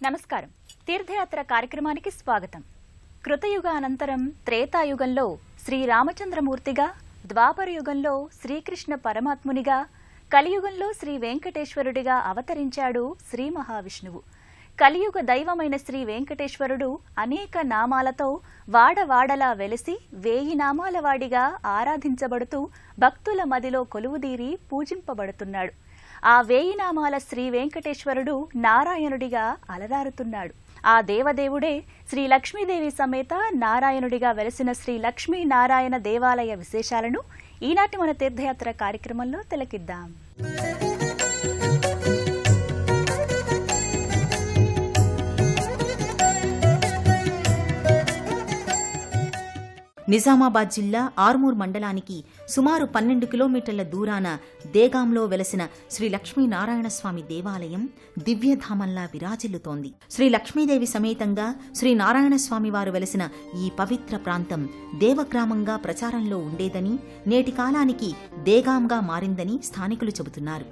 నమస్కారం. తీర్థయాత్ర కార్యక్రమానికి స్వాగతం. కృతయుగ అనంతరం త్రేతాయుగంలో శ్రీరామచంద్రమూర్తిగా, ద్వాపర యుగంలో శ్రీకృష్ణ పరమాత్మునిగా, కలియుగంలో శ్రీ వెంకటేశ్వరుడిగా అవతరించాడు శ్రీ మహావిష్ణువు. కలియుగ దైవమైన శ్రీ వెంకటేశ్వరుడు అనేక నామాలతో వాడవాడలా వెలిసి 1000 నామాల వాడిగా ఆరాధించబడుతూ భక్తుల మదిలో కొలువుదీరి పూజింపబడుతున్నాడు. ఆ 1000 నామాల శ్రీ వెంకటేశ్వరుడు నారాయణుడిగా అలరారుతున్నాడు. ఆ దేవదేవుడే శ్రీ లక్ష్మీదేవి సమేత నారాయణుడిగా వెలసిన శ్రీ లక్ష్మీ నారాయణ దేవాలయ విశేషాలను ఈనాటి మన తీర్థయాత్ర కార్యక్రమంలో తిలకిద్దాం. నిజామాబాద్ జిల్లా ఆర్మూర్ మండలానికి సుమారు 12 కిలోమీటర్ల దూరాన దేగాంలో వెలసిన శ్రీ లక్ష్మీనారాయణస్వామి దేవాలయం దివ్యధామంలా విరాజిల్లుతోంది. శ్రీ లక్ష్మీదేవి సమేతంగా శ్రీ నారాయణస్వామి వారు వెలసిన ఈ పవిత్ర ప్రాంతం దేవగ్రామంగా ప్రచారంలో ఉండేదని, నేటి కాలానికి దేగాంగా మారిందని స్థానికులు చెబుతున్నారు.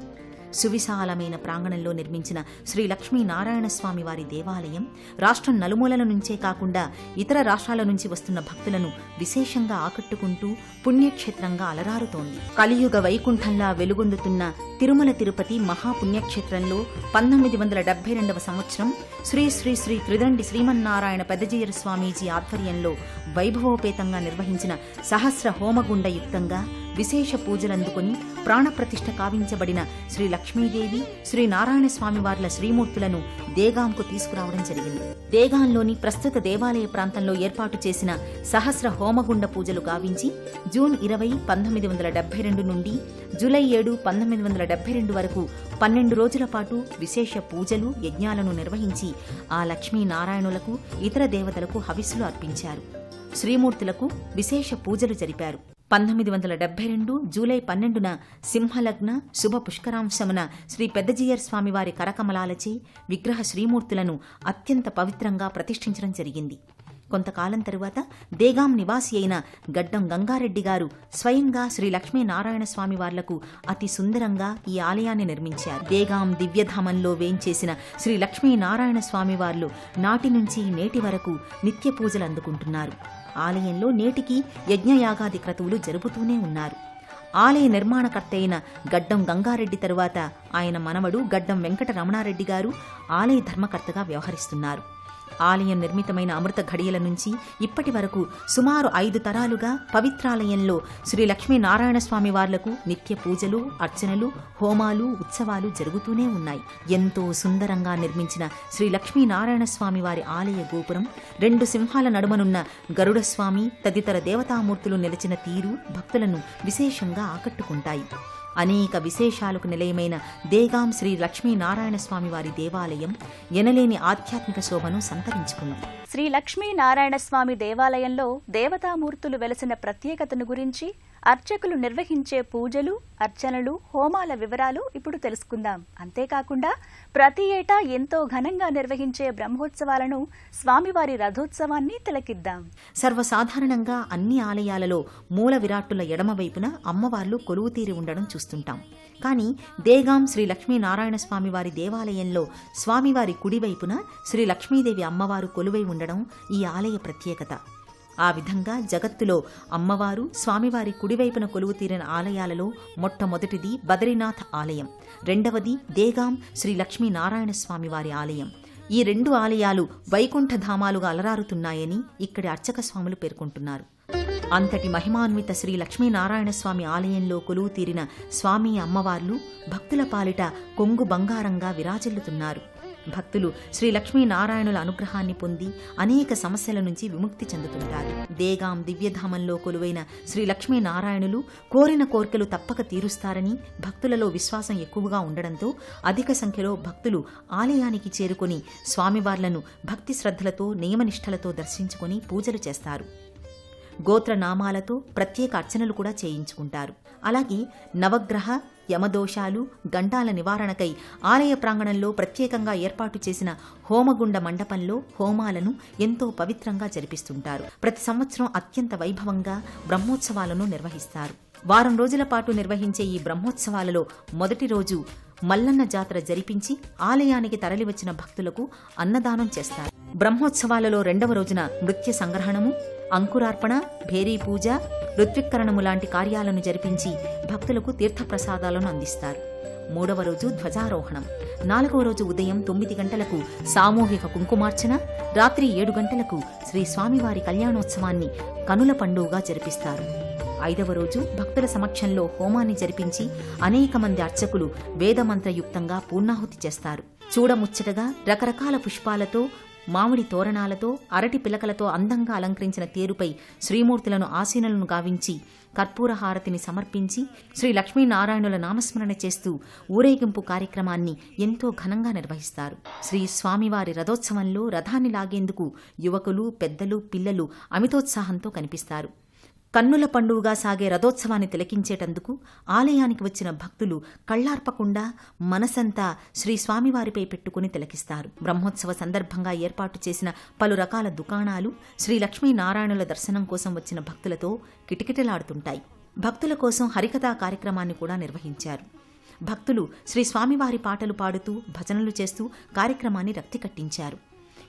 సువిశాలమైన ప్రాంగణంలో నిర్మించిన శ్రీ లక్ష్మీనారాయణస్వామి వారి దేవాలయం రాష్ట్రం నలుమూలల నుంచే కాకుండా ఇతర రాష్ట్రాల నుంచి వస్తున్న భక్తులను విశేషంగా ఆకట్టుకుంటూ పుణ్యక్షేత్రంగా అలరారుతోంది. కలియుగ వైకుంఠంలా వెలుగొందుతున్న తిరుమల తిరుపతి మహాపుణ్యక్షేత్రంలో 1972వ సంవత్సరం శ్రీ శ్రీ శ్రీ త్రిదండి శ్రీమన్నారాయణ పెద్దజీయర స్వామీజీ ఆధ్వర్యంలో వైభవోపేతంగా నిర్వహించిన సహస్ర హోమగుండ యుక్తంగా విశేష పూజలందుకుని ప్రాణప్రతిష్ఠ కావించబడిన శ్రీ లక్ష్మీదేవి, శ్రీ నారాయణస్వామి వార్ల శ్రీమూర్తులను దేగాంకు తీసుకురావడం జరిగింది. దేగాంలోని ప్రస్తుత దేవాలయ ప్రాంతంలో ఏర్పాటు చేసిన సహస్ర హోమగుండ పూజలు గావించి జూన్ 20, 1972 నుండి జూలై 7, 1972 వరకు 12 రోజుల పాటు విశేష పూజలు, యజ్ఞాలను నిర్వహించి ఆ లక్ష్మీనారాయణులకు, ఇతర దేవతలకు హవిస్సులు అర్పించారు. శ్రీమూర్తులకు విశేష పూజలు జరిపారు. 1972 జూలై 12న సింహలగ్న శుభ పుష్కరాంశమున శ్రీ పెద్దజీయర్ స్వామివారి కరకమలాలచే విగ్రహ శ్రీమూర్తులను అత్యంత పవిత్రంగా ప్రతిష్ఠించడం జరిగింది. కొంతకాలం తరువాత దేగాం నివాసి అయిన గడ్డం గంగారెడ్డి గారు స్వయంగా శ్రీ లక్ష్మీనారాయణ స్వామి వార్లకు అతి సుందరంగా ఈ ఆలయాన్ని నిర్మించారు. దేగాం దివ్యధామంలో వేంచేసిన శ్రీ లక్ష్మీనారాయణ స్వామి వార్లు నాటి నుంచి నేటి వరకు నిత్య పూజలు అందుకుంటున్నారు. ఆలయంలో నేటికి యజ్ఞయాగాది క్రతువులు జరుపుతూనే ఉన్నారు. ఆలయ నిర్మాణకర్త అయిన గడ్డం గంగారెడ్డి తరువాత ఆయన మనవడు గడ్డం వెంకట రమణారెడ్డి గారు ఆలయ ధర్మకర్తగా వ్యవహరిస్తున్నారు. ఆలయం నిర్మితమైన అమృత ఘడియల నుంచి ఇప్పటి వరకు సుమారు 5 తరాలుగా పవిత్రాలయంలో శ్రీ లక్ష్మీనారాయణస్వామి వార్లకు నిత్య పూజలు, అర్చనలు, హోమాలు, ఉత్సవాలు జరుగుతూనే ఉన్నాయి. ఎంతో సుందరంగా నిర్మించిన శ్రీ లక్ష్మీనారాయణస్వామి వారి ఆలయ గోపురం, 2 సింహాల నడుమనున్న గరుడస్వామి తదితర దేవతామూర్తులు నిలిచిన తీరు భక్తులను విశేషంగా ఆకట్టుకుంటాయి. అనేక విశేషాలకు నిలయమైన దేగాం శ్రీ లక్ష్మీనారాయణస్వామి వారి దేవాలయం ఎనలేని ఆధ్యాత్మిక శోభను సంతరించుకుంది. శ్రీ లక్ష్మీనారాయణస్వామి దేవాలయంలో దేవతామూర్తులు వెలసిన ప్రత్యేకతను గురించి, అర్చకులు నిర్వహించే పూజలు, అర్చనలు, హోమాల వివరాలు ఇప్పుడు తెలుసుకుందాం. అంతేకాకుండా ప్రతి ఏటా ఎంతో ఘనంగా నిర్వహించే బ్రహ్మోత్సవాలను, స్వామివారి రథోత్సవాన్ని తిలకిద్దాం. సర్వసాధారణంగా అన్ని ఆలయాలలో మూల విరాట్టుల ఎడమవైపున అమ్మవార్లు కొలువుతీరి ఉండడం చూస్తుంటాం. కానీ దేగాం శ్రీ లక్ష్మీనారాయణ స్వామి వారి దేవాలయంలో స్వామివారి కుడివైపున శ్రీ లక్ష్మీదేవి అమ్మవారు కొలువై ఉండడం ఈ ఆలయ ప్రత్యేకత. ఆ విధంగా జగత్తులో అమ్మవారు, స్వామివారి కుడివైపున కొలువు తీరిన ఆలయాలలో మొట్టమొదటిది బదరీనాథ్ ఆలయం, రెండవది దేగాం శ్రీ లక్ష్మీనారాయణ స్వామివారి ఆలయం. ఈ 2 ఆలయాలు వైకుంఠధామాలుగా అలరారుతున్నాయని ఇక్కడి అర్చక స్వాములు పేర్కొంటున్నారు. అంతటి మహిమాన్విత శ్రీ లక్ష్మీనారాయణస్వామి ఆలయంలో కొలువు తీరిన స్వామి అమ్మవార్లు భక్తుల పాలిట కొంగు బంగారంగా విరాజిల్లుతున్నారు. భక్తులు శ్రీ లక్ష్మీనారాయణుల అనుగ్రహాన్ని పొంది అనేక సమస్యల నుంచి విముక్తి చెందుతుంటారు. దేగాం దివ్యధామంలో కొలువైన శ్రీ లక్ష్మీనారాయణులు కోరిన కోర్కెలు తప్పక తీరుస్తారని భక్తులలో విశ్వాసం ఎక్కువగా ఉండడంతో అధిక సంఖ్యలో భక్తులు ఆలయానికి చేరుకుని స్వామివార్లను భక్తి శ్రద్ధలతో, నియమనిష్టలతో దర్శించుకుని పూజలు చేస్తారు. గోత్రనామాలతో ప్రత్యేక అర్చనలు కూడా చేయించుకుంటారు. అలాగే నవగ్రహ, యమదోషాలు, గండాల నివారణకై ఆలయ ప్రాంగణంలో ప్రత్యేకంగా ఏర్పాటు చేసిన హోమగుండ మండపంలో హోమాలను ఎంతో పవిత్రంగా జరిపిస్తుంటారు. ప్రతి సంవత్సరం అత్యంత వైభవంగా బ్రహ్మోత్సవాలను నిర్వహిస్తారు. వారం రోజుల పాటు నిర్వహించే ఈ బ్రహ్మోత్సవాలలో మొదటి రోజు మల్లన్న జాతర జరిపించి ఆలయానికి తరలివచ్చిన భక్తులకు అన్నదానం చేస్తారు. బ్రహ్మోత్సవాలలో 2వ రోజున నృత్య సంగ్రహణము, అంకురార్పణ, భేరీ పూజ, ఋత్విక్కరణము లాంటి కార్యాలను జరిపించి భక్తులకు తీర్థప్రసాదాలను అందిస్తారు. 3వ రోజు ధ్వజారోహణం. 4వ రోజు ఉదయం 9 గంటలకు సామూహిక కుంకుమార్చన, రాత్రి 7 గంటలకు శ్రీ స్వామివారి కళ్యాణోత్సవాన్ని కనుల పండుగగా జరిపిస్తారు. 5వ రోజు భక్తుల సమక్షంలో హోమాన్ని జరిపించి అనేక మంది అర్చకులు వేదమంత్రయుక్తంగా పూర్ణాహుతి చేస్తారు. చూడముచ్చటగా రకరకాల పుష్పాలతో, మామిడి తోరణాలతో, అరటి పిలకలతో అందంగా అలంకరించిన తేరుపై శ్రీమూర్తులను ఆసీనులను గావించి కర్పూర హారతిని సమర్పించి శ్రీ లక్ష్మీనారాయణుల నామస్మరణ చేస్తూ ఊరేగింపు కార్యక్రమాన్ని ఎంతో ఘనంగా నిర్వహిస్తారు. శ్రీ స్వామివారి రథోత్సవంలో రథాన్ని లాగేందుకు యువకులు, పెద్దలు, పిల్లలు అమితోత్సాహంతో కనిపిస్తారు. కన్నుల పండుగగా సాగే రథోత్సవాన్ని తిలకించేటందుకు ఆలయానికి వచ్చిన భక్తులు కళ్లార్పకుండా మనసంతా శ్రీ స్వామివారిపై పెట్టుకుని తిలకిస్తారు. బ్రహ్మోత్సవ సందర్భంగా ఏర్పాటు చేసిన పలు రకాల దుకాణాలు శ్రీ లక్ష్మీనారాయణుల దర్శనం కోసం వచ్చిన భక్తులతో కిటకిటలాడుతుంటాయి. భక్తుల కోసం హరికథా కార్యక్రమాన్ని కూడా నిర్వహించారు. భక్తులు శ్రీ స్వామివారి పాటలు పాడుతూ, భజనలు చేస్తూ కార్యక్రమాన్ని రక్తి కట్టించారు.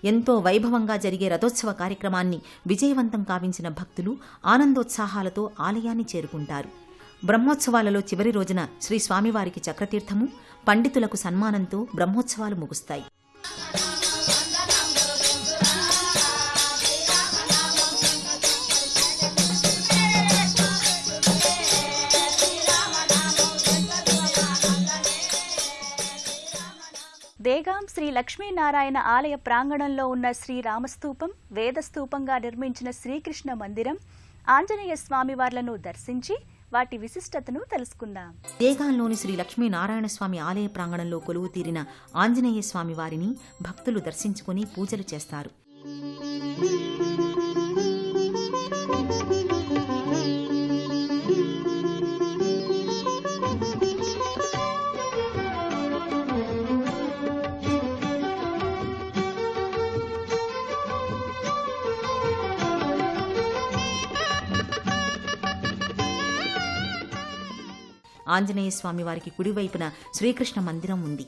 ఎంతో వైభవంగా జరిగే రథోత్సవ కార్యక్రమాన్ని విజయవంతం కావించిన భక్తులు ఆనందోత్సాహాలతో ఆలయాన్ని చేరుకుంటారు. బ్రహ్మోత్సవాలలో చివరి రోజున శ్రీ స్వామివారికి చక్రతీర్థము, పండితులకు సన్మానంతో బ్రహ్మోత్సవాలు ముగుస్తాయి. దేగాం శ్రీ లక్ష్మీనారాయణ ఆలయ ప్రాంగణంలో ఉన్న శ్రీరామస్తూపం, వేదస్తూపంగా నిర్మించిన శ్రీకృష్ణ మందిరం, ఆంజనేయ స్వామివార్లను దర్శించి వాటి విశిష్టతను తెలుసుకుందాం. దేగాంలోని శ్రీ లక్ష్మీనారాయణ స్వామి ఆలయ ప్రాంగణంలో కొలువు తీరిన ఆంజనేయ స్వామి వారిని భక్తులు దర్శించుకుని పూజలు చేస్తారు. ఆంజనేయ స్వామి వారికి కుడివైపున శ్రీకృష్ణ మందిరం ఉంది.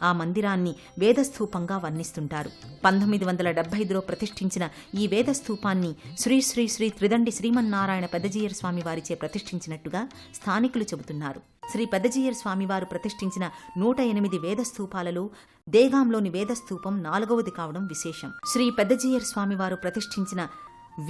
ఆ మందిరాన్ని వేదస్థూపంగా వర్ణిస్తుంటారు. 1975లో ప్రతిష్ఠించిన ఈ వేదస్థూపాన్ని శ్రీ శ్రీ శ్రీ త్రిదండి శ్రీమన్నారాయణ పెద్దజీయర్ స్వామి వారిచే ప్రతిష్ఠించినట్టుగా స్థానికులు చెబుతున్నారు. శ్రీ పెద్దజీయర్ స్వామివారు ప్రతిష్ఠించిన 108 వేదస్థూపాలలో దేగాంలోని వేదస్థూపం 4వది కావడం విశేషం. శ్రీ పెద్దజీయర్ స్వామివారు ప్రతిష్ఠించిన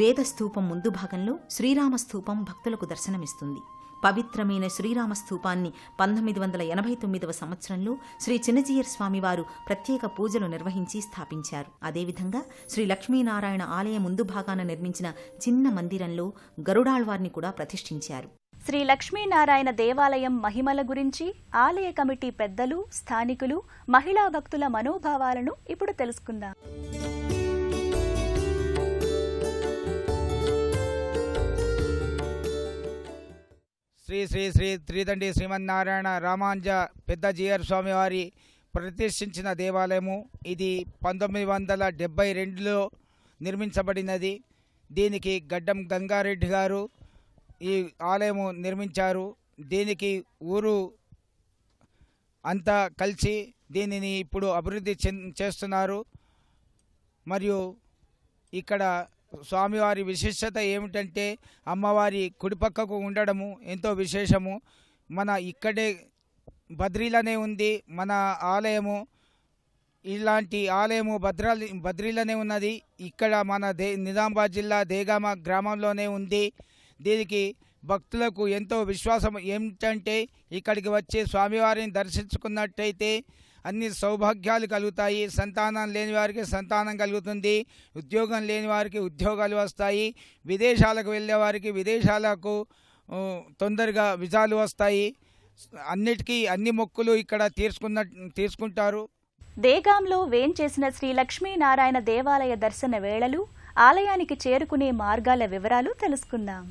వేదస్థూపం ముందు భాగంలో శ్రీరామస్థూపం భక్తులకు దర్శనమిస్తుంది. పవిత్రమైన శ్రీరామస్థూపాన్ని 1989వ సంవత్సరంలో శ్రీ చిన్నజీయర్ స్వామివారు ప్రత్యేక పూజలు నిర్వహించి స్థాపించారు. అదేవిధంగా శ్రీ లక్ష్మీనారాయణ ఆలయ ముందు భాగాన నిర్మించిన చిన్న మందిరంలో గరుడాళ్వార్ని కూడా ప్రతిష్ఠించారు. శ్రీ లక్ష్మీనారాయణ దేవాలయం మహిమల గురించి ఆలయ కమిటీ పెద్దలు, స్థానికులు, మహిళా భక్తుల మనోభావాలను ఇప్పుడు తెలుసుకుందాం. శ్రీ శ్రీ శ్రీ త్రిదండి శ్రీమన్నారాయణ రామాంజ పెద్దజీయర్ స్వామివారి ప్రతిష్ఠించిన దేవాలయము. ఇది 1972లో నిర్మించబడినది. దీనికి గడ్డం గంగారెడ్డి గారు ఈ ఆలయము నిర్మించారు. దీనికి ఊరు అంతా కలిసి దీనిని ఇప్పుడు అభివృద్ధి చేస్తున్నారు. మరియు ఇక్కడ స్వామివారి విశిష్టత ఏమిటంటే అమ్మవారి కుడిపక్కకు ఉండడము ఎంతో విశేషము. మన ఇక్కడే బద్రీలోనే ఉంది మన ఆలయము. ఇలాంటి ఆలయము బద్రీలోనే ఉన్నది. ఇక్కడ మన నిజామాబాద్ జిల్లా దేగామ గ్రామంలోనే ఉంది. దీనికి భక్తులకు ఎంతో విశ్వాసం ఏమిటంటే ఇక్కడికి వచ్చి స్వామివారిని దర్శించుకున్నట్టయితే అన్ని సౌభాగ్యాలు కలుగుతాయి. సంతానం లేని వారికి సంతానం కలుగుతుంది, ఉద్యోగం లేని వారికి ఉద్యోగాలు వస్తాయి, విదేశాలకు వెళ్ళే వారికి విదేశాలకు తొందరగా విజాలు వస్తాయి. అన్నిటికీ అన్ని మొక్కులు ఇక్కడ తీసుకుంటారు. దేగాంలో వేంచేసిన శ్రీ లక్ష్మీనారాయణ దేవాలయ దర్శన వేళలు, ఆలయానికి చేరుకునే మార్గాల వివరాలు తెలుసుకుందాం.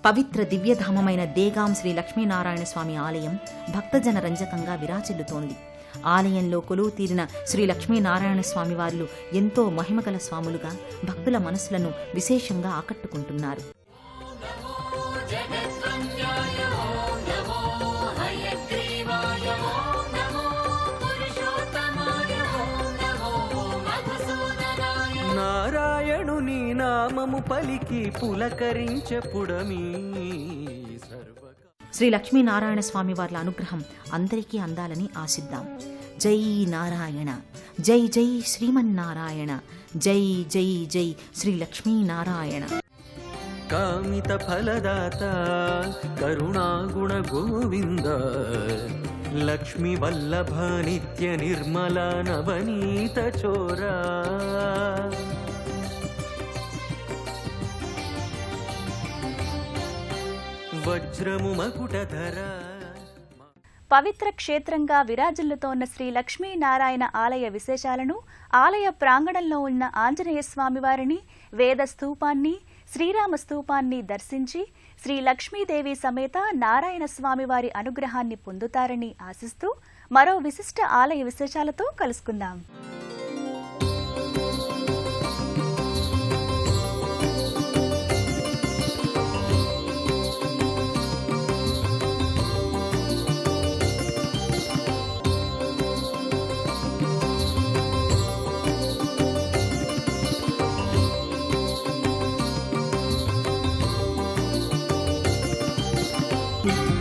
పవిత్ర దివ్యధామమైన దేగాం శ్రీ లక్ష్మీనారాయణ స్వామి ఆలయం భక్తజన రంజకంగా విరాజిల్లుతోంది. ఆలయంలో కొలువు తీరిన శ్రీ లక్ష్మీనారాయణ స్వామి వార్లు ఎంతో మహిమగల స్వాములుగా భక్తుల మనసులను విశేషంగా ఆకట్టుకుంటున్నారు. నారాయణుని నామము పలికి పులకరించెపుడమీ శ్రీ లక్ష్మీనారాయణ స్వామి వార్ల అనుగ్రహం అందరికీ అందాలని ఆశిద్దాం. జై నారాయణ, జై జై శ్రీమన్నారాయణ, జై జై జై శ్రీ లక్ష్మీనారాయణ. కామిత ఫలదాత కరుణాగుణ గోవింద లక్ష్మీ వల్లభ నిత్య నిర్మల నవనీత చోరా. వజ్రము మకుటధర. పవిత్ర క్షేత్రంగా విరాజిల్లుతోన్న శ్రీ లక్ష్మీనారాయణ ఆలయ విశేషాలను, ఆలయ ప్రాంగణంలో ఉన్న ఆంజనేయ స్వామివారిని, వేద స్తూపాన్ని, శ్రీరామ స్తూపాన్ని దర్శించి శ్రీ లక్ష్మీదేవి సమేత నారాయణ స్వామివారి అనుగ్రహాన్ని పొందుతారని ఆశిస్తూ మరో విశిష్ట ఆలయ విశేషాలతో కలుసుకుందాం. Thank you.